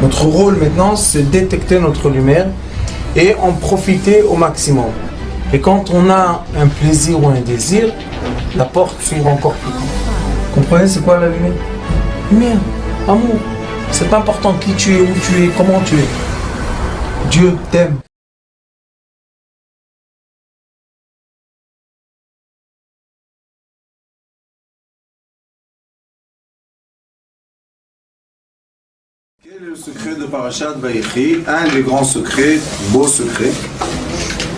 Notre rôle maintenant, c'est détecter notre lumière et en profiter au maximum. Et quand on a un plaisir ou un désir, la porte s'ouvre encore plus grand. Comprenez, c'est quoi la lumière? Lumière, amour. C'est pas important qui tu es, où tu es, comment tu es. Dieu t'aime. Quel est le secret de Parashat Vayechi? Un des grands secrets, beau secret.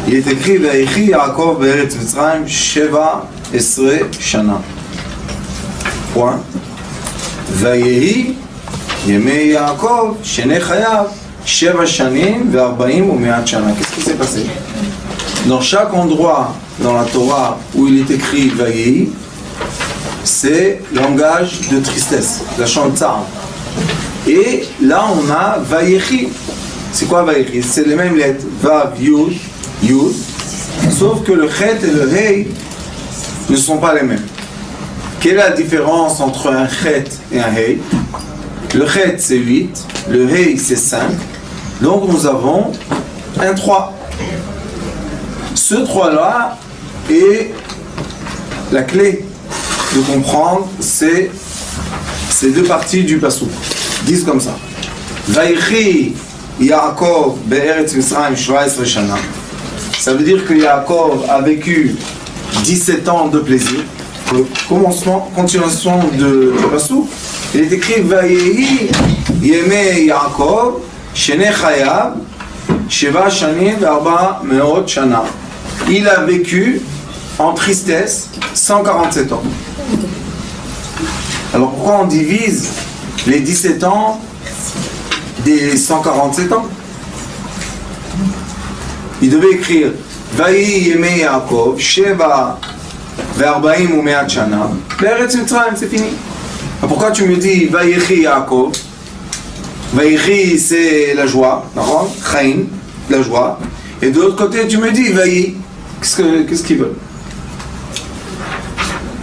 Il est écrit Vayechi Yaakov be'eretz Mitzrayim Sheva Esre Shana. Point. Vayehi Yemei Yaakov Shenei Chayav Sheva Shanim ve'arba'im u'me'at Shana. Qu'est-ce qui s'est passé? Dans chaque endroit dans la Torah où il est écrit Vayehi, c'est langage de tristesse, la chantsar. Et là on a Vayechi. C'est quoi Vayechi? C'est les mêmes lettres, Vav, Yud, Yud, sauf que le Chet et le Hei ne sont pas les mêmes. Quelle est la différence entre un Chet et un Hei? Le Chet c'est 8, le Hei c'est 5, donc nous avons un 3. Ce 3 là est la clé de comprendre ces deux parties du Pasuk. Disent comme ça. Vayechi Yaakov be'eretz Mitzrayim 17 shana. Ça veut dire que Yaakov a vécu 17 ans de plaisir. Commencement, continuation de Pasuk. Il est écrit Vayehi Yemei Yaakov Shenei Chayav Sheva Shanim ve'arba me'ot shana. Il a vécu en tristesse 147 ans. Alors pourquoi on divise les 17 ans des 147 ans? Il devait écrire Vayi Yemei Yaakov Sheva ve'arba'im u'me'at shana be'eretz Mitzrayim, c'est fini. Pourquoi tu me dis Vayechi Yaakov? Vayechi c'est la joie, Chaim, la joie. Et de l'autre côté tu me dis Vayi. Qu'est-ce qu'ils veulent?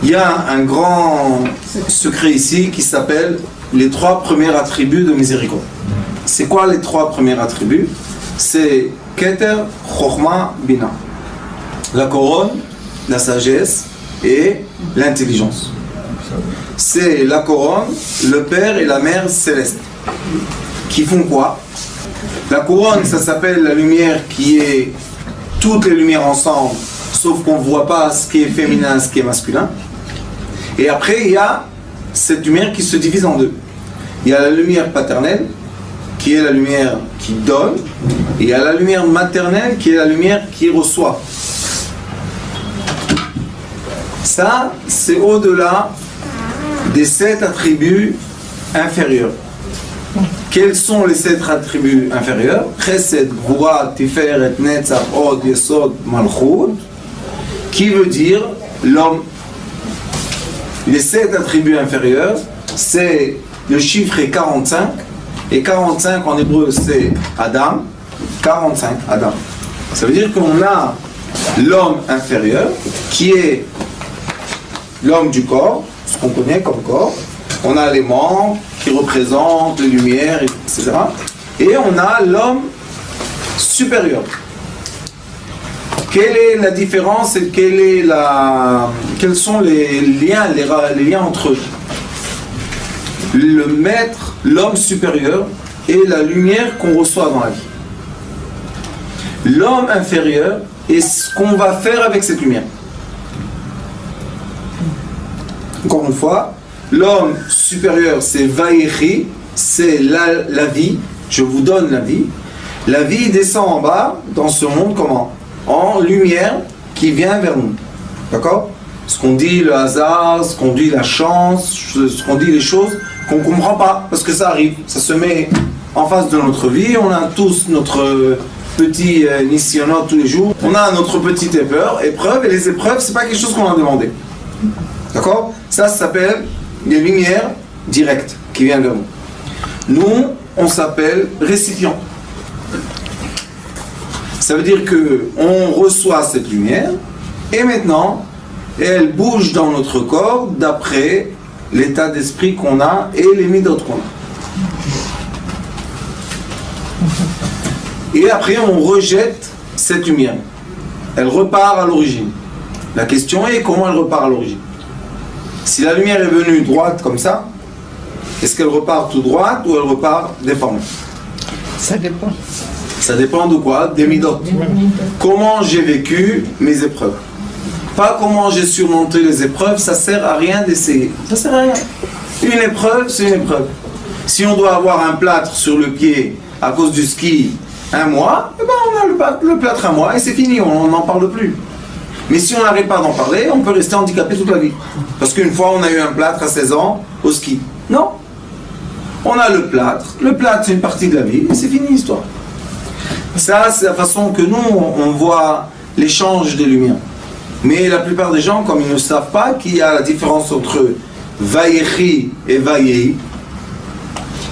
Il y a un grand secret ici qui s'appelle les 3 premiers attributs de miséricorde. C'est quoi les 3 premiers attributs? C'est Keter, Chochma, Bina. La couronne, la sagesse et l'intelligence. C'est la couronne, le Père et la Mère céleste. Qui font quoi? La couronne, ça s'appelle la lumière qui est toutes les lumières ensemble, sauf qu'on ne voit pas ce qui est féminin, ce qui est masculin. Et après, il y a cette lumière qui se divise en deux. Il y a la lumière paternelle, qui est la lumière qui donne, et il y a la lumière maternelle, qui est la lumière qui reçoit. Ça, c'est au-delà des 7 attributs inférieurs. Quels sont les 7 attributs inférieurs? Chesed, Gvura, Tiferet, Netzach, Od, Yesod, Malchut, qui veut dire l'homme. Les 7 attributs inférieurs, c'est le chiffre est 45, et 45 en hébreu c'est Adam, 45 Adam. Ça veut dire qu'on a l'homme inférieur, qui est l'homme du corps, ce qu'on connaît comme corps. On a les membres qui représentent les lumières, etc. Et on a l'homme supérieur. Quelle est la différence et quels sont les liens entre eux? Le maître, l'homme supérieur, est la lumière qu'on reçoit dans la vie. L'homme inférieur est ce qu'on va faire avec cette lumière. Encore une fois, l'homme supérieur, c'est Vayechi, c'est la vie, je vous donne la vie. La vie descend en bas, dans ce monde, comment? En lumière qui vient vers nous. D'accord? Ce qu'on dit le hasard, ce qu'on dit la chance, ce qu'on dit les choses qu'on ne comprend pas, parce que ça arrive, ça se met en face de notre vie, on a tous notre petit nissionnot tous les jours, on a notre petite épreuve, et les épreuves, c'est pas quelque chose qu'on a demandé. D'accord? Ça s'appelle des lumières directes qui viennent vers nous. Nous, on s'appelle récipient. Ça veut dire qu'on reçoit cette lumière et maintenant, elle bouge dans notre corps d'après l'état d'esprit qu'on a et les midotes qu'on a. Et après, on rejette cette lumière. Elle repart à l'origine. La question est comment elle repart à l'origine. Si la lumière est venue droite comme ça, est-ce qu'elle repart tout droite ou elle repart déformée? Ça dépend. Ça dépend de quoi? Des midot. Comment j'ai vécu mes épreuves. Pas comment j'ai surmonté les épreuves, ça sert à rien d'essayer. Ça sert à rien. Une épreuve, c'est une épreuve. Si on doit avoir un plâtre sur le pied à cause du ski un mois, eh ben on a le plâtre un mois et c'est fini, on n'en parle plus. Mais si on n'arrête pas d'en parler, on peut rester handicapé toute la vie. Parce qu'une fois, on a eu un plâtre à 16 ans au ski. Non. On a le plâtre c'est une partie de la vie et c'est fini l'histoire. Ça, c'est la façon que nous, on voit l'échange des lumières. Mais la plupart des gens, comme ils ne savent pas qu'il y a la différence entre Vayechi et Vayehi,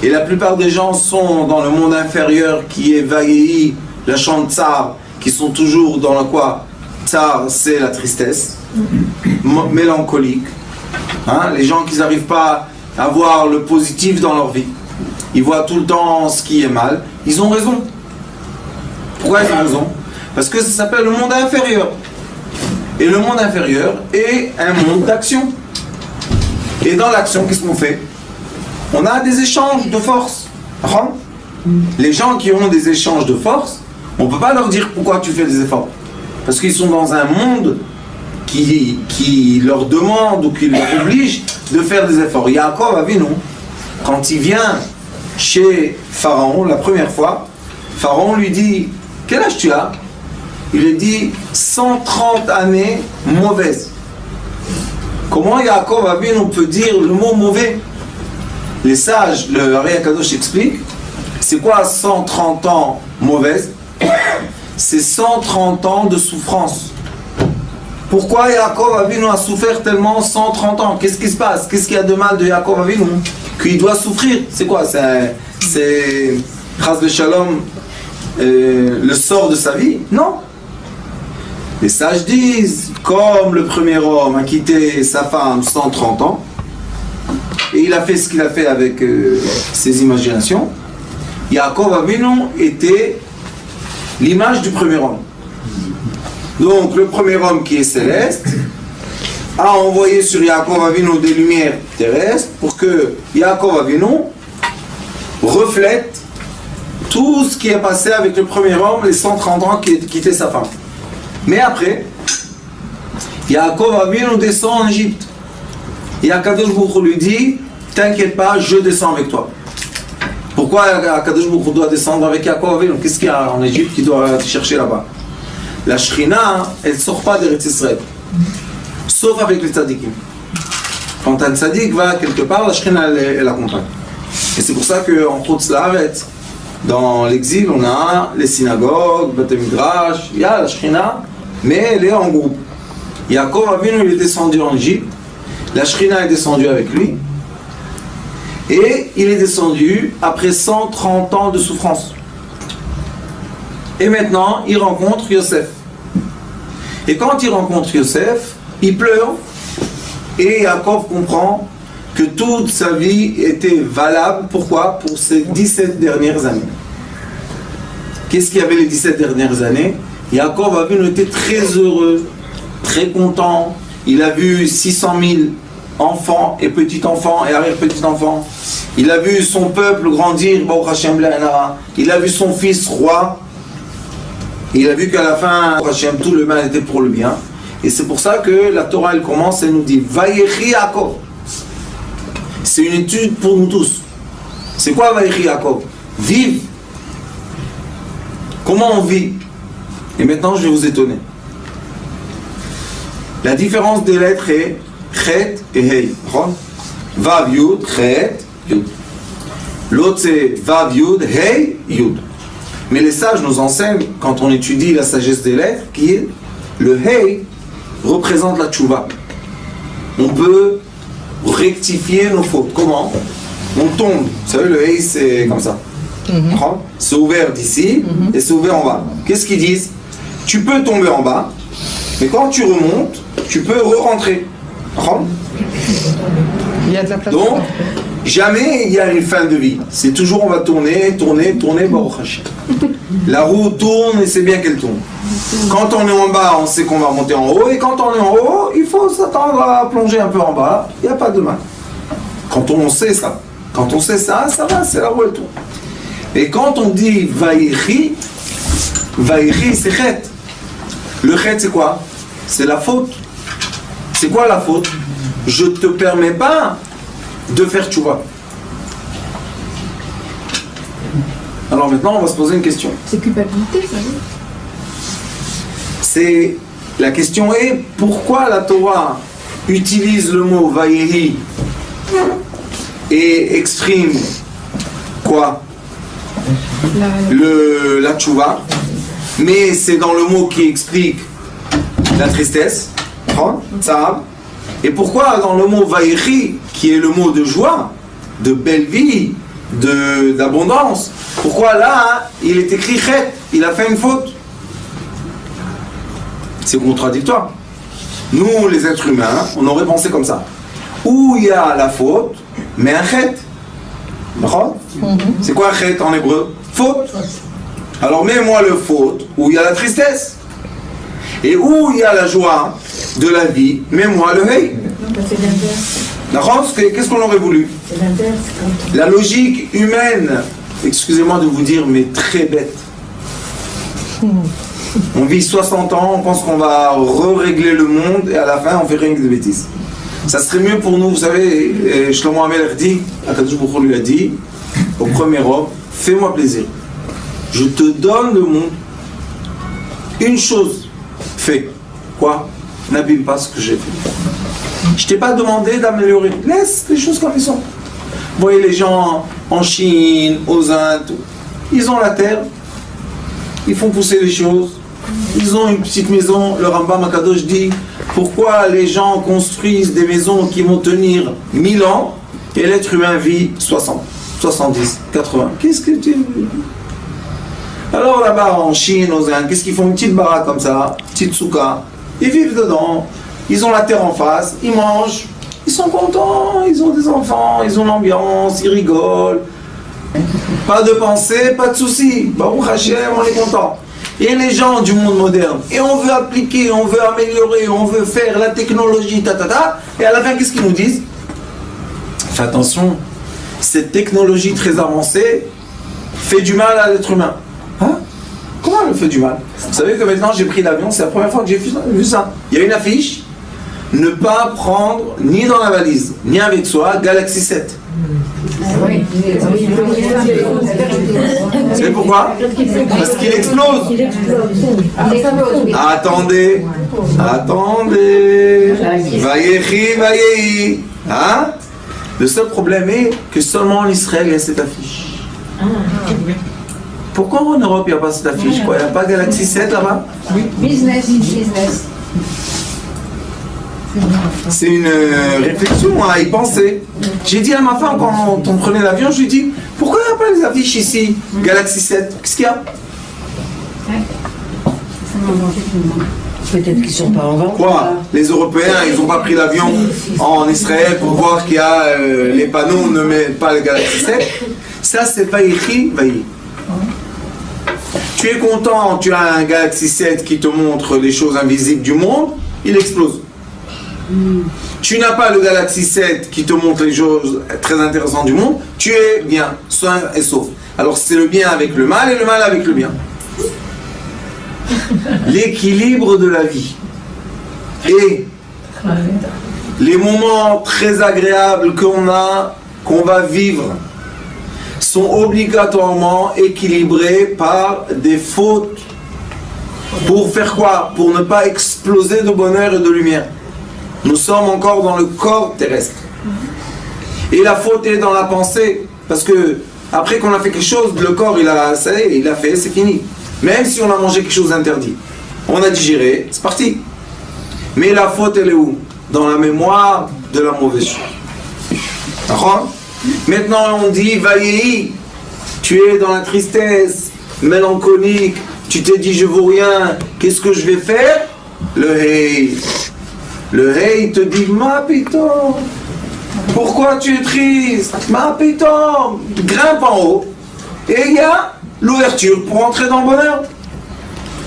et la plupart des gens sont dans le monde inférieur qui est Vayehi, la chante Tsar, qui sont toujours dans le quoi? Tsar, c'est la tristesse, mélancolique. Hein? Les gens qui n'arrivent pas à voir le positif dans leur vie, ils voient tout le temps ce qui est mal, ils ont raison. Pourquoi ils ont raison? Parce que ça s'appelle le monde inférieur. Et le monde inférieur est un monde d'action. Et dans l'action, qu'est-ce qu'on fait? On a des échanges de force. Les gens qui ont des échanges de force, on ne peut pas leur dire pourquoi tu fais des efforts. Parce qu'ils sont dans un monde qui leur demande ou qui leur oblige de faire des efforts. Yaakov Avinu, quand il vient chez Pharaon la première fois, Pharaon lui dit, quel âge tu as? Il lui dit 130 années mauvaises. Comment Yaakov Avinu peut dire le mot mauvais? Les sages, le Ari Akadosh explique, c'est quoi 130 ans mauvaises? C'est 130 ans de souffrance. Pourquoi Yaakov Avinu a souffert tellement 130 ans? Qu'est-ce qui se passe? Qu'est-ce qu'il y a de mal de Yaakov Avinu? Qu'il doit souffrir. C'est quoi? C'est Chas v'Shalom, le sort de sa vie? Non. Les sages disent, comme le premier homme a quitté sa femme 130 ans, et il a fait ce qu'il a fait avec ses imaginations, Yaakov Avinu était l'image du premier homme. Donc le premier homme qui est céleste a envoyé sur Yaakov Avinu des lumières terrestres pour que Yaakov Avinu reflète tout ce qui est passé avec le premier homme, les 130 ans qui quittait sa femme. Mais après, Yaakov Avinu descend en Égypte. Et Akadosh Baruch Hu lui dit, t'inquiète pas, je descends avec toi. Pourquoi Akadosh Baruch Hu doit descendre avec Yaakov Avinu? Qu'est-ce qu'il y a en Égypte qui doit chercher là-bas? La Shrina, elle ne sort pas d'Eretz Israël, sauf avec les tzadikim. Quand un tzadik va quelque part, la Shrina, elle l'accompagne. Et c'est pour ça qu'en Chutz La'aretz, dans l'exil, on a les synagogues, Beth Midrash, il y a la Shrina, mais elle est en groupe. Yaakov Avinu, il est descendu en Égypte, la Shrina est descendue avec lui, et il est descendu après 130 ans de souffrance. Et maintenant, il rencontre Yosef. Et quand il rencontre Yosef, il pleure, et Yaakov comprend que toute sa vie était valable. Pourquoi? Pour ces 17 dernières années. Qu'est-ce qu'il y avait les 17 dernières années? Yaakov Avinu était très heureux, très content. Il a vu 600 000 enfants et petits-enfants et arrière-petits-enfants. Il a vu son peuple grandir, Baruch Hashem Le'anara. Il a vu son fils roi. Il a vu qu'à la fin, Baruch Hashem, tout le mal était pour le bien. Et c'est pour ça que la Torah, elle commence et nous dit Vayechi Yaakov. C'est une étude pour nous tous. C'est quoi Vayechi Yaakov? Vivre. Comment on vit? Et maintenant, je vais vous étonner. La différence des lettres est Chet et Hei. Vav Yud, Chet, Yud. L'autre c'est Vav Yud, Hei, Yud. Mais les sages nous enseignent, quand on étudie la sagesse des lettres, qui est le Hei représente la tchouva. On peut rectifier nos fautes. Comment? On tombe. Vous savez, le Hei c'est comme ça. C'est ouvert d'ici et c'est ouvert en bas. Qu'est-ce qu'ils disent? Tu peux tomber en bas, mais quand tu remontes, tu peux re-rentrer. Il y a de la place. Donc, Jamais il y a une fin de vie. C'est toujours on va tourner, Baruch Hashem. La roue tourne et c'est bien qu'elle tourne. Quand on est en bas, on sait qu'on va monter en haut. Et quand on est en haut, il faut s'attendre à plonger un peu en bas. Il n'y a pas de mal. Quand on sait ça. Quand on sait ça, ça va, c'est la roue elle tourne. Et quand on dit Vaïchi c'est chet. Le chet c'est quoi? C'est la faute. C'est quoi la faute? Je ne te permets pas de faire tchouva. Alors maintenant, on va se poser une question. C'est culpabilité, ça, oui. La question est, pourquoi la Torah utilise le mot Vayehi et exprime quoi? La tchouva, mais c'est dans le mot qui explique la tristesse, Tzaab. Et pourquoi dans le mot Vayehi, qui est le mot de joie, de belle vie, d'abondance, pourquoi là, il est écrit Chet, il a fait une faute? C'est contradictoire. Nous, les êtres humains, on aurait pensé comme ça. Où il y a la faute, mais un Chet. C'est quoi un Chet en hébreu? Faute. Alors mets-moi le faute où il y a la tristesse. Et où il y a la joie de la vie, mets-moi le Hey. D'accord? Qu'est-ce qu'on aurait voulu? La logique humaine, excusez-moi de vous dire, mais très bête. On vit 60 ans, on pense qu'on va régler le monde et à la fin on fait rien que des bêtises. Ça serait mieux pour nous, vous savez, Shlomo Amelech dit, Akadosh Baruch Hu lui a dit, au premier homme, fais-moi plaisir. Je te donne le monde. Une chose, fais. Quoi? N'abîme pas ce que j'ai fait. Je t'ai pas demandé d'améliorer. Laisse les choses comme elles sont. Vous voyez les gens en Chine, aux Indes, ils ont la terre, ils font pousser les choses, ils ont une petite maison. Le Rambam Akadosh dit, pourquoi les gens construisent des maisons qui vont tenir 1000 ans et l'être humain vit 60, 70, 80? Qu'est-ce que tu... Alors là-bas en Chine, aux Indes, qu'est-ce qu'ils font? Une petite baraque comme ça, petite souka, ils vivent dedans, ils ont la terre en face, ils mangent, ils sont contents, ils ont des enfants, ils ont l'ambiance, ils rigolent. Pas de pensée, pas de soucis. Baruch Hashem, on est content. Et les gens du monde moderne, et on veut appliquer, on veut améliorer, on veut faire la technologie, et à la fin, qu'est-ce qu'ils nous disent? Fais attention, cette technologie très avancée fait du mal à l'être humain. Hein? Comment elle fait du mal? Vous savez que maintenant j'ai pris l'avion, c'est la première fois que j'ai vu ça. Il y a une affiche, ne pas prendre ni dans la valise, ni avec soi, Galaxy 7. Oui. Vous savez pourquoi? Parce qu'il explose. Attendez. Vayehi. Hein? Le seul problème est que seulement en Israël il y a cette affiche. Pourquoi en Europe il n'y a pas cette affiche? Quoi? Il n'y a pas Galaxy 7 là-bas? Business. C'est une réflexion à y penser. J'ai dit à ma femme quand on prenait l'avion, je lui ai dit, pourquoi il n'y a pas les affiches ici? Galaxy 7, qu'est-ce qu'il y a? Peut-être qu'ils sont pas en vente. Quoi? Les Européens, ils n'ont pas pris l'avion en Israël pour voir qu'il y a les panneaux, ne mettent pas le Galaxy 7. Ça c'est Vayehi. Tu es content, tu as un Galaxy 7 qui te montre les choses invisibles du monde, il explose. Tu n'as pas le Galaxy 7 qui te montre les choses très intéressantes du monde, tu es bien, sain et sauf. Alors c'est le bien avec le mal et le mal avec le bien. L'équilibre de la vie et les moments très agréables qu'on va vivre sont obligatoirement équilibrés par des fautes. Pour faire quoi? Pour ne pas exploser de bonheur et de lumière. Nous sommes encore dans le corps terrestre. Et la faute est dans la pensée. Parce que après qu'on a fait quelque chose, le corps il a fait, c'est fini. Même si on a mangé quelque chose d'interdit. On a digéré, c'est parti. Mais la faute elle est où? Dans la mémoire de la mauvaise chose. D'accord? Maintenant on dit Vayehi, tu es dans la tristesse, mélancolique, tu t'es dit je vaux rien, qu'est-ce que je vais faire? Le Hey te dit ma pito, Pourquoi tu es triste? Ma pétom, grimpe en haut et il y a l'ouverture pour entrer dans le bonheur.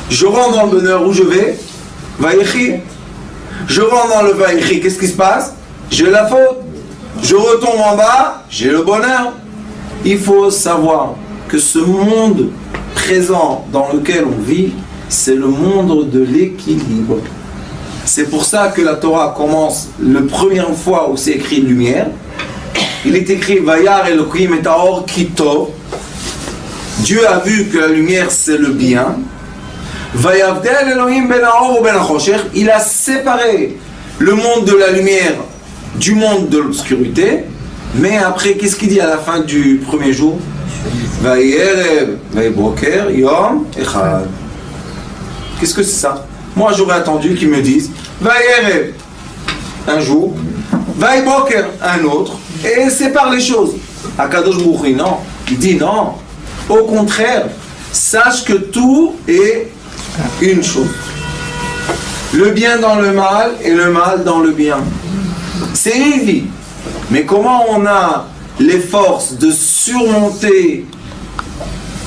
Je rentre dans le bonheur, où je vais? Vaïchi. Je rentre dans le Vaïchi, qu'est-ce qui se passe? J'ai la faute. Je retombe en bas, j'ai le bonheur. Il faut savoir que ce monde présent dans lequel on vit, c'est le monde de l'équilibre. C'est pour ça que la Torah commence la première fois où c'est écrit lumière. Il est écrit Vayar Elohim et Taor Kitov. Dieu a vu que la lumière c'est le bien. Vayavdel Elohim ben Haor ou ben Hachoshech. Il a séparé le monde de la lumière du monde de l'obscurité. Mais après, qu'est-ce qu'il dit à la fin du premier jour? Vayerev, Vayboker, Yom Echad. Qu'est-ce que c'est ça? Moi j'aurais attendu qu'ils me disent Vayerev un jour, Vayboker un autre, et sépare les choses. Akadosh Baruch Hu, non. Il dit non. Au contraire, sache que tout est une chose. Le bien dans le mal et le mal dans le bien. C'est une vie. Mais comment on a les forces de surmonter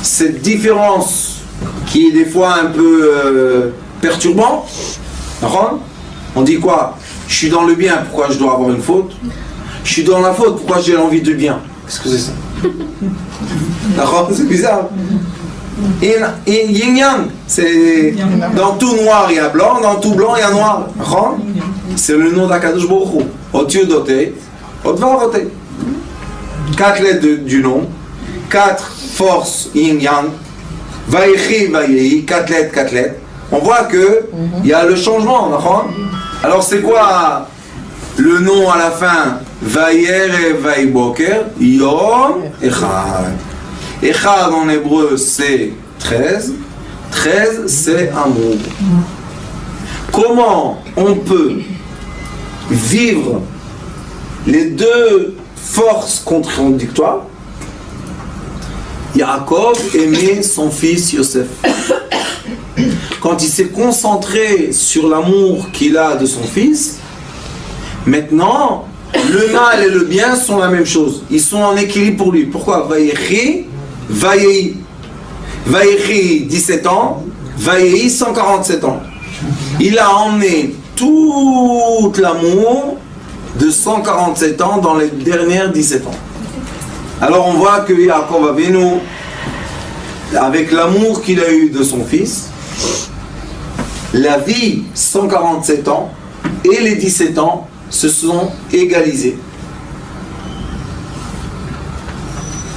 cette différence qui est des fois un peu perturbante? On dit quoi? Je suis dans le bien, pourquoi je dois avoir une faute? Je suis dans la faute, pourquoi j'ai l'envie de bien? Qu'est-ce que c'est ça? C'est bizarre. Et yin-yang, c'est dans tout noir il y a blanc, dans tout blanc il y a noir. C'est le nom d'Akadosh Baruch Hu. Au-dessus d'Oté, au-devant 4 lettres du nom, 4 forces yin-yang, Vaïchi, Vaïhi, 4 lettres. On voit que il y a le changement. Alors c'est quoi le nom à la fin? Vayer et Vaïboker, Yom Echad. Echad en hébreu c'est 13. 13 c'est amour. Comment on peut vivre les deux forces contradictoires? Yaakov aimait son fils Yosef. Quand il s'est concentré sur l'amour qu'il a de son fils, maintenant, le mal et le bien sont la même chose. Ils sont en équilibre pour lui. Pourquoi? Vaïchi, Vaïhi. Vaïchi, 17 ans. Vaïhi, 147 ans. Il a emmené tout l'amour de 147 ans dans les dernières 17 ans. Alors on voit que Yaakov Avinu, avec l'amour qu'il a eu de son fils, la vie 147 ans et les 17 ans se sont égalisés.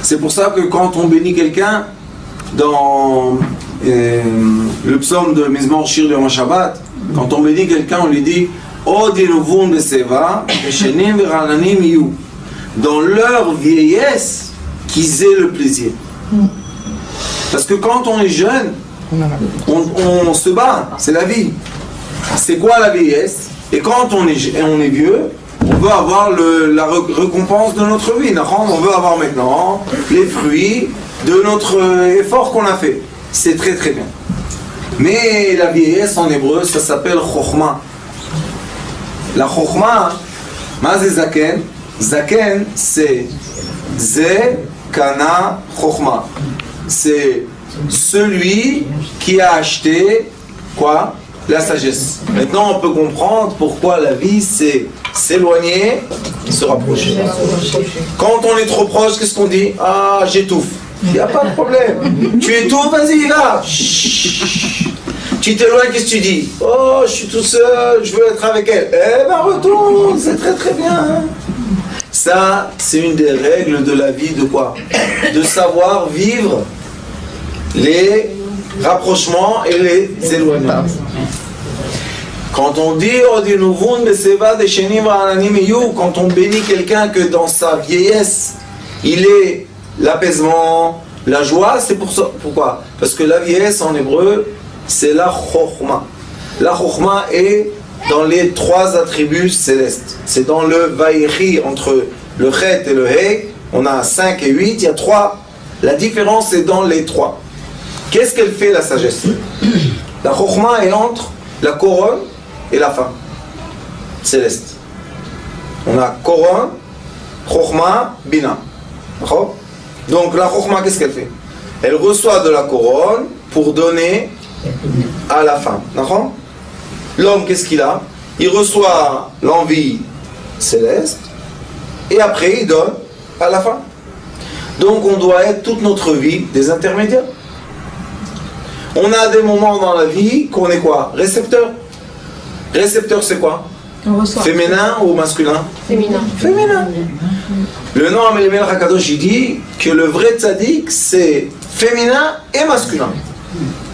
C'est pour ça que quand on bénit quelqu'un dans le psaume de Mizmor Shir Yom Shabbat, quand on bénit quelqu'un, on lui dit Od Yenuvun Beseva, Beshenim Verananim Yu. Dans leur vieillesse, qu'ils aient le plaisir. Parce que quand on est jeune, on se bat, c'est la vie. C'est quoi la vieillesse? Et quand on est vieux, on veut avoir la récompense de notre vie. On veut avoir maintenant les fruits de notre effort qu'on a fait. C'est très très bien. Mais la vieillesse en hébreu, ça s'appelle chokhma. La chokhma, ma c'est zaken. Zaken, c'est Ze Kana Chokhma. C'est celui qui a acheté quoi? La sagesse. Maintenant, on peut comprendre pourquoi la vie, c'est s'éloigner, se rapprocher. Quand on est trop proche, qu'est-ce qu'on dit? Ah, j'étouffe. Il n'y a pas de problème. Tu étouffes, vas-y, là. Tu t'éloignes, qu'est-ce que tu dis? Oh, je suis tout seul, je veux être avec elle. Eh ben, retourne, c'est très très bien. Ça, c'est une des règles de la vie de quoi? De savoir vivre les rapprochements et les éloignements. Quand on dit quand on bénit quelqu'un que dans sa vieillesse, il est l'apaisement, la joie, c'est pour ça. Pourquoi? Parce que la vieillesse en hébreu, c'est la chokhma. La chokhma est dans les 3 attributs célestes. C'est dans le Vaïchi, entre le Chet et le He, on a 5 et 8, il y a 3. La différence est dans les 3. Qu'est-ce qu'elle fait la sagesse? La Chokhma est entre la couronne et la fin céleste. On a couronne Chokhma, Bina. D'accord? Donc la Chokhma, qu'est-ce qu'elle fait? Elle reçoit de la couronne pour donner à la femme. D'accord? L'homme, qu'est-ce qu'il a? Il reçoit l'envie céleste et après il donne à la femme. Donc on doit être toute notre vie des intermédiaires. On a des moments dans la vie qu'on est quoi? Récepteur. Récepteur, c'est quoi? On reçoit. Féminin ou masculin? Féminin. Féminin. Le nom Amélimel Hakadosh, il dit que le vrai tzaddik, c'est féminin et masculin.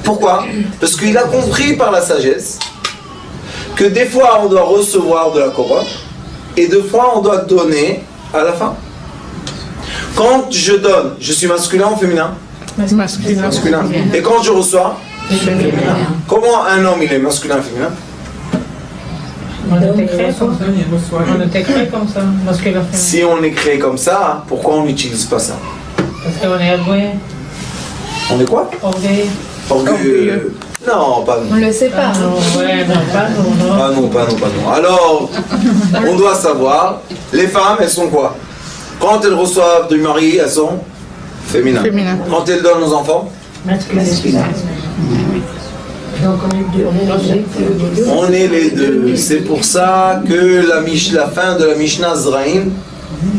Pourquoi? Parce qu'il a compris par la sagesse que des fois on doit recevoir de la couronne et des fois on doit donner à la femme. Quand je donne, je suis masculin ou féminin? Masculin. Masculin. Et quand je reçois? Féminin. Comment un homme il est masculin ou féminin? On était créé comme ça. On était créé comme ça. Masculin, féminin. Si on est créé comme ça, pourquoi on n'utilise pas ça? Parce qu'on est orgueilleux. On est quoi? Orgueilleux. Orgueilleux. Non, pas On nous. le sait pas. Ah non, ouais, non, pas nous, non. Pas non, pas non, pas non. Alors, on doit savoir, les femmes, elles sont quoi? Quand elles reçoivent du mari, elles sont féminines. Féminin. Quand elles donnent aux enfants, Masculin. Donc on est les deux. C'est pour ça que la fin de la Mishnah Zraïm,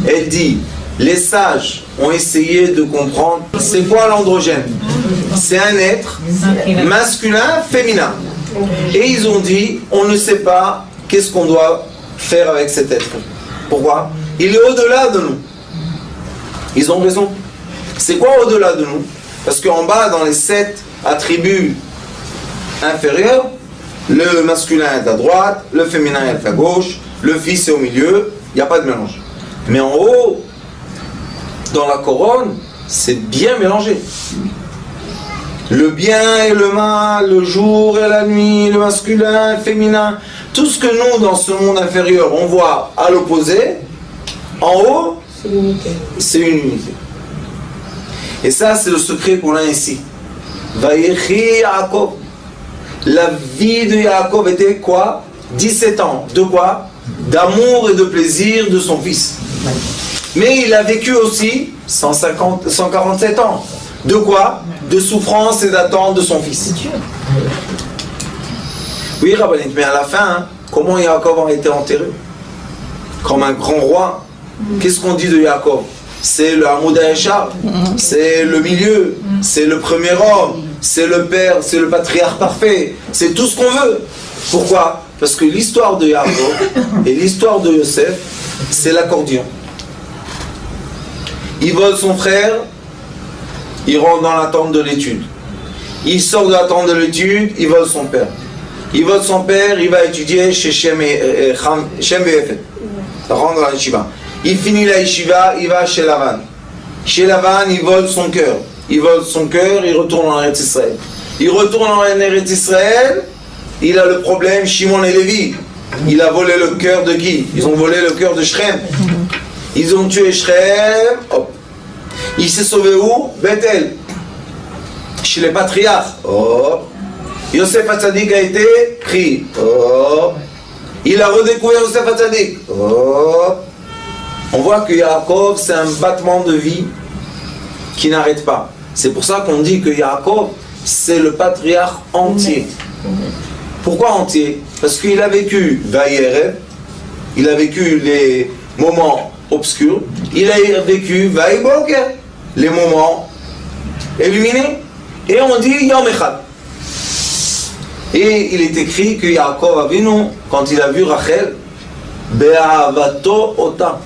elle dit, les sages ont essayé de comprendre, c'est quoi l'androgène? C'est un être masculin, féminin. Et ils ont dit, on ne sait pas qu'est-ce qu'on doit faire avec cet être. Pourquoi? Il est au-delà de nous. Ils ont raison. C'est quoi au-delà de nous? Parce qu'en bas, dans les 7 attributs inférieurs, le masculin est à droite, le féminin est à gauche, le fils est au milieu, il n'y a pas de mélange. Mais en haut, dans la couronne, c'est bien mélangé. Le bien et le mal, le jour et la nuit, le masculin, le féminin, tout ce que nous, dans ce monde inférieur, on voit à l'opposé, en haut, c'est une unité. Et ça, c'est le secret qu'on a ici. Vayechi Yaakov. La vie de Yaakov était quoi? 17 ans. De quoi? D'amour et de plaisir de son fils. Mais il a vécu aussi 147 ans. De quoi? De souffrance et d'attente de son fils. Oui, Rabbanit, mais à la fin, hein, comment Yaakov a été enterré? Comme un grand roi. Qu'est-ce qu'on dit de Yaakov? C'est le Hamoud Haeshar, c'est le milieu, c'est le premier homme, c'est le père, c'est le patriarche parfait, c'est tout ce qu'on veut. Pourquoi? Parce que l'histoire de Yaakov et l'histoire de Yosef, c'est l'accordion. Il vole son frère, il rentre dans la tente de l'étude. Il sort de la tente de l'étude, il vole son père. Il vole son père, il va étudier chez Shem Befet. Il rentre dans la yeshiva. Il finit la yeshiva, il va chez Lavan. Chez Lavan, il vole son cœur. Il vole son cœur, il retourne en Eretz Israël. Il retourne en Eretz Israël, il a le problème Shimon et Lévi. Il a volé le cœur de qui? Ils ont volé le cœur de Shrem. Ils ont tué Shrem. Hop. Il s'est sauvé où? Bethel. Chez les patriarches. Hop. Yosef Hatzadik a été pris. Hop. Il a redécouvert Yosef Hatzadik. Hop. On voit que Yaakov, c'est un battement de vie qui n'arrête pas. C'est pour ça qu'on dit que Yaakov, c'est le patriarche entier. Pourquoi entier? Parce qu'il a vécu Vayerev, il a vécu les moments obscurs, il a vécu Vayiboker, les moments illuminés. Et on dit Yom Echad. Et il est écrit que Yaakov Avinu, quand il a vu Rachel, Be'avato Ota,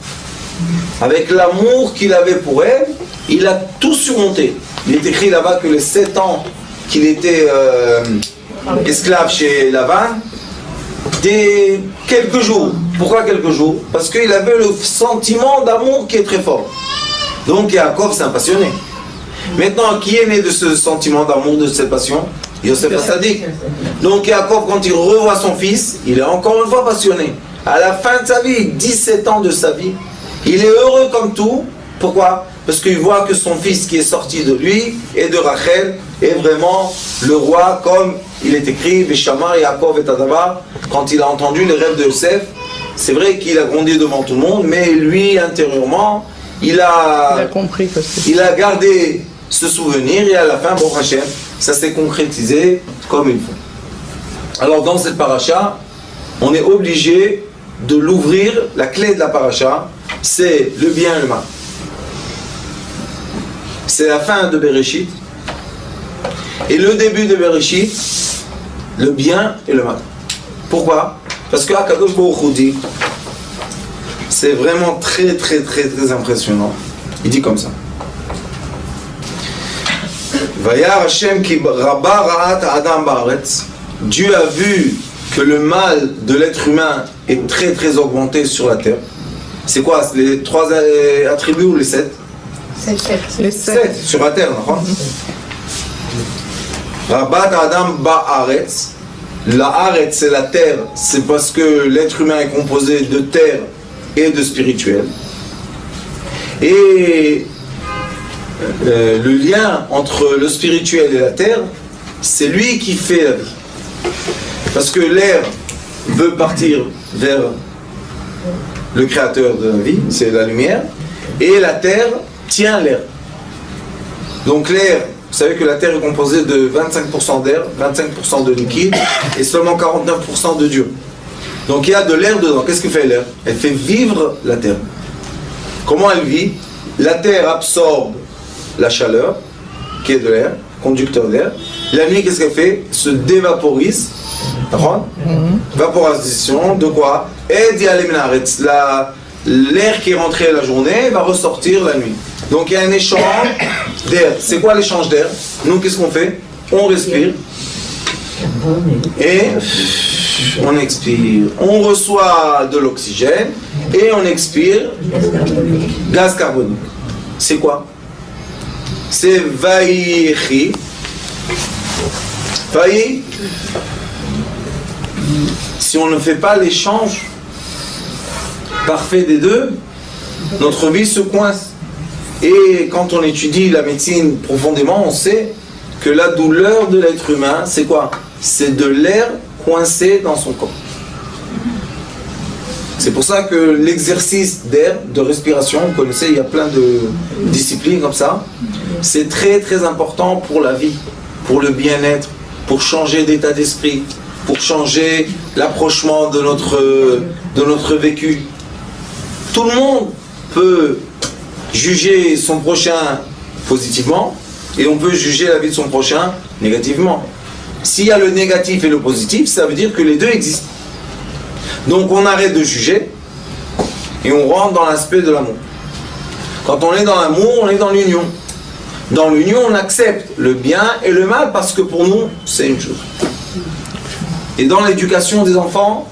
avec l'amour qu'il avait pour elle, il a tout surmonté. Il est écrit là-bas que les 7 ans qu'il était esclave chez Lavan, des quelques jours. Pourquoi quelques jours? Parce qu'il avait le sentiment d'amour qui est très fort. Donc Yaakov, c'est un passionné. Maintenant, qui est né de ce sentiment d'amour, de cette passion? Yosef Hatzadik. Donc Yaakov, quand il revoit son fils, il est encore une fois passionné. À la fin de sa vie, 17 ans de sa vie, il est heureux comme tout. Pourquoi? Parce qu'il voit que son fils qui est sorti de lui et de Rachel est vraiment le roi, comme il est écrit, Veshamar Yaakov et Tadavar, quand il a entendu les rêves de Yosef, c'est vrai qu'il a grandi devant tout le monde, mais lui, intérieurement, il a compris que c'est... il a gardé ce souvenir et à la fin, bon Hachem, ça s'est concrétisé comme il faut. Alors dans cette paracha, on est obligé de l'ouvrir. La clé de la paracha, c'est le bien et le mal. C'est la fin de Bereshit. Et le début de Bereshit, le bien et le mal. Pourquoi? Parce que Akadosh Baruch Hu dit, c'est vraiment très très très très impressionnant. Il dit comme ça. Vayar Hashem ki rabba ra'at adam ba'aretz. Dieu a vu que le mal de l'être humain est très très augmenté sur la terre. C'est quoi? Les 3 attributs ou les 7? Les 7. Sur la terre, non? Rabbat Adam Ba'aretz. La Aretz, c'est la terre, c'est parce que l'être humain est composé de terre et de spirituel. Et le lien entre le spirituel et la terre, c'est lui qui fait la vie. Parce que l'air veut partir vers le créateur de la vie, c'est la lumière, et la terre tient l'air. Donc l'air, vous savez que la terre est composée de 25% d'air, 25% de liquide et seulement 49% de dur. Donc il y a de l'air dedans. Qu'est-ce que fait l'air? Elle fait vivre la terre. Comment elle vit? La terre absorbe la chaleur, qui est de l'air, conducteur d'air. La nuit, qu'est-ce qu'elle fait? Se dévaporise. Vaporisation de quoi? L'air qui est rentré la journée va ressortir la nuit. Donc il y a un échange d'air. C'est quoi l'échange d'air? Nous, qu'est-ce qu'on fait? On respire et on expire. On reçoit de l'oxygène et on expire gaz carbonique. C'est quoi? C'est vaïchi. Vaï. Si on ne fait pas l'échange parfait des deux, notre vie se coince. Et quand on étudie la médecine profondément, on sait que la douleur de l'être humain, c'est quoi? C'est de l'air coincé dans son corps. C'est pour ça que l'exercice d'air, de respiration, vous connaissez, il y a plein de disciplines comme ça, c'est très très important pour la vie, pour le bien-être, pour changer d'état d'esprit, pour changer l'approchement de notre vécu. Tout le monde peut juger son prochain positivement et on peut juger la vie de son prochain négativement. S'il y a le négatif et le positif, ça veut dire que les deux existent. Donc on arrête de juger et on rentre dans l'aspect de l'amour. Quand on est dans l'amour, on est dans l'union. Dans l'union, on accepte le bien et le mal parce que pour nous, c'est une chose. Et dans l'éducation des enfants,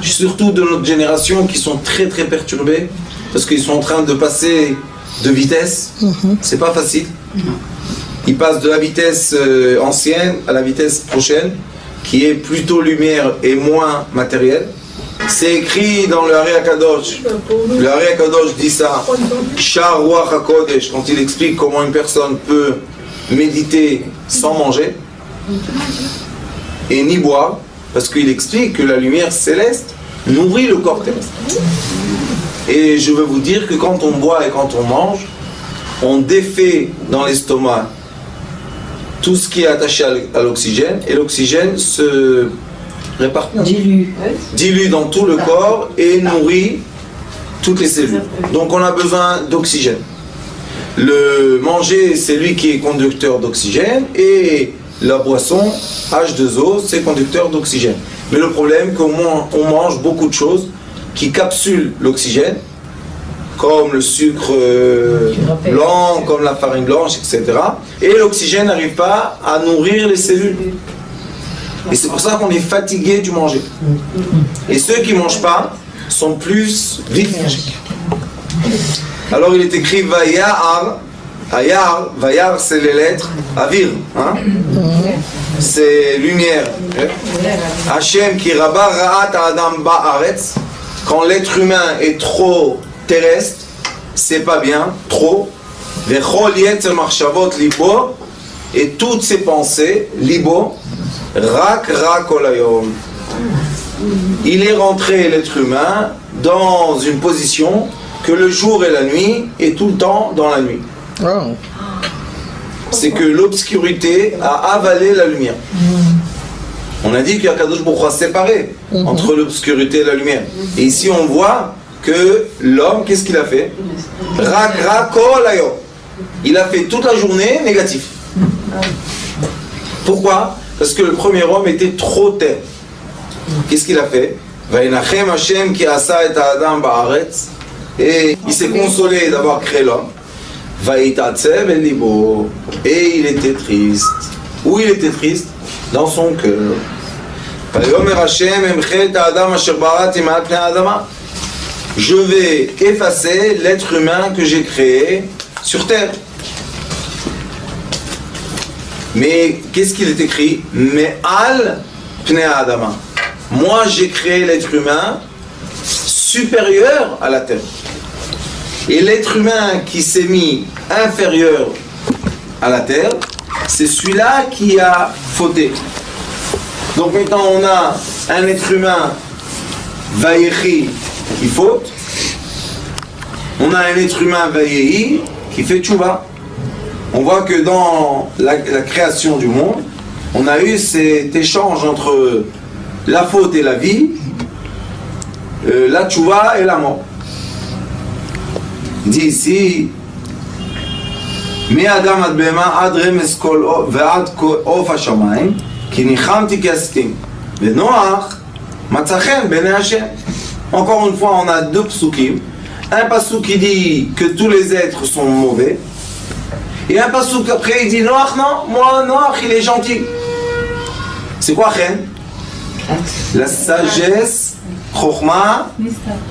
surtout de notre génération qui sont très très perturbés parce qu'ils sont en train de passer de vitesse, c'est pas facile. Ils passent de la vitesse ancienne à la vitesse prochaine qui est plutôt lumière et moins matériel. C'est écrit dans le Hari HaKadosh. Le Hari HaKadosh dit ça. Shar Ruach HaKodesh, quand il explique comment une personne peut méditer sans manger et ni boire, parce qu'il explique que la lumière céleste nourrit le corps terrestre. Et je veux vous dire que quand on boit et quand on mange, on défait dans l'estomac tout ce qui est attaché à l'oxygène et l'oxygène se dilue dans tout le corps et nourrit toutes les cellules. Donc on a besoin d'oxygène. Le manger, c'est lui qui est conducteur d'oxygène et la boisson, H2O, c'est conducteur d'oxygène. Mais le problème, c'est qu'on mange beaucoup de choses qui capsulent l'oxygène, comme le sucre blanc, comme la farine blanche, etc. Et l'oxygène n'arrive pas à nourrir les cellules. Et c'est pour ça qu'on est fatigué du manger. Et ceux qui ne mangent pas sont plus vifs. Alors il est écrit Vayar. Vayar, c'est les lettres Avir, hein? C'est lumière. Hashem ki rabba ra'at adam ba'aretz. Quand l'être humain est trop terrestre, c'est pas bien, trop. Vechol yetzer machshavot libo, et toutes ses pensées, libo, rak olayom. il est rentré, l'être humain, dans une position que le jour et la nuit est tout le temps dans la nuit. Oh. C'est que l'obscurité a avalé la lumière. On a dit qu'Akadosh Baruch Hu a séparé entre l'obscurité et la lumière. Et ici on voit que l'homme, qu'est-ce qu'il a fait? Il a fait toute la journée négatif. Pourquoi? Parce que le premier homme était trop terre. Qu'est-ce qu'il a fait? Et il s'est consolé d'avoir créé l'homme. Et il était triste. Où il était triste? Dans son cœur. Je vais effacer l'être humain que j'ai créé sur terre. Mais qu'est-ce qu'il est écrit? Mais al pnei adama. Moi j'ai créé l'être humain supérieur à la terre. Et l'être humain qui s'est mis inférieur à la terre, c'est celui-là qui a fauté. Donc maintenant on a un être humain vayechi qui faute. On a un être humain vayehi qui fait tchouva. On voit que dans la création du monde, on a eu cet échange entre la faute et la vie, la tchouva et la mort. Il dit ici, Mi adam ad bema ad remes kol ve'ad of hashamayim ki nichamti kastim ve'noach matzachen b'nei Hashem. Encore une fois, on a deux psukim. Un pasuk qui dit que tous les êtres sont mauvais, et un pasuk après il dit Noach, non, moi Noach il est gentil. C'est quoi Chen? La sagesse, Chokhma,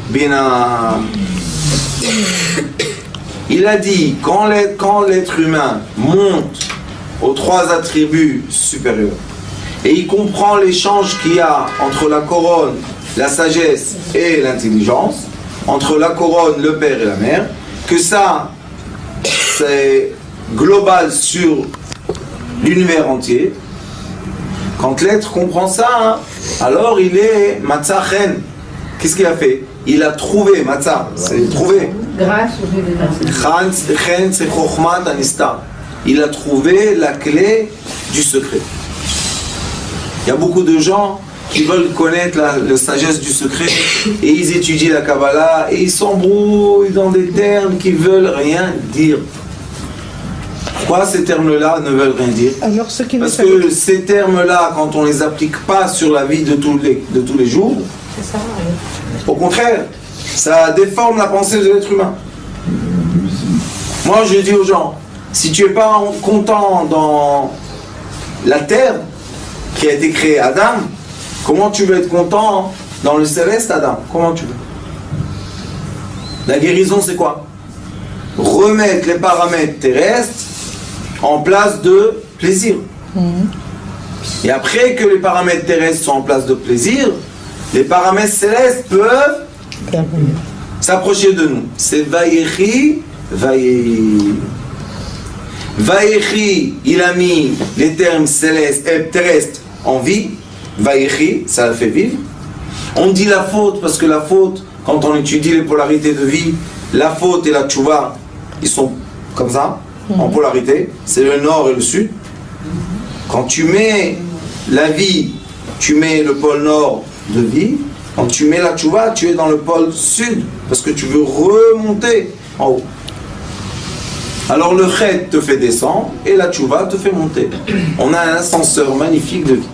Bina. Il a dit quand l'être humain monte aux trois attributs supérieurs et il comprend l'échange qu'il y a entre la couronne, la sagesse et l'intelligence, entre la couronne, le père et la mère, que ça c'est global sur l'univers entier. Quand l'être comprend ça, alors il est Matzachen. Qu'est-ce qu'il a fait? Il a trouvé, Matzah, c'est trouvé. Grâce au Chen, c'est Chokhmat Anistar. Il a trouvé la clé du secret. Il y a beaucoup de gens qui veulent connaître la sagesse du secret et ils étudient la Kabbalah et ils s'embrouillent dans des termes qui veulent rien dire. Pourquoi ces termes-là ne veulent rien dire? Alors, ce qui Parce que ces termes-là, quand on ne les applique pas sur la vie de tous les jours, au contraire, ça déforme la pensée de l'être humain. Moi, je dis aux gens, si tu n'es pas content dans la terre qui a été créée, Adam, comment tu veux être content dans le céleste, Adam? Comment tu veux? La guérison, c'est quoi? Remettre les paramètres terrestres en place de plaisir. Et après que les paramètres terrestres sont en place de plaisir, les paramètres célestes peuvent s'approcher de nous. C'est Vayechi, Vayehi. Vayechi, il a mis les termes célestes et terrestres en vie. Vayechi, ça le fait vivre. On dit la faute parce que la faute, quand on étudie les polarités de vie, la faute et la tchouva, ils sont comme ça, en polarité. C'est le nord et le sud. Quand tu mets la vie, tu mets le pôle nord de vie. Quand tu mets la tchouva, tu es dans le pôle sud, parce que tu veux remonter en haut. Alors le chet te fait descendre et la tchouva te fait monter. On a un ascenseur magnifique de vie.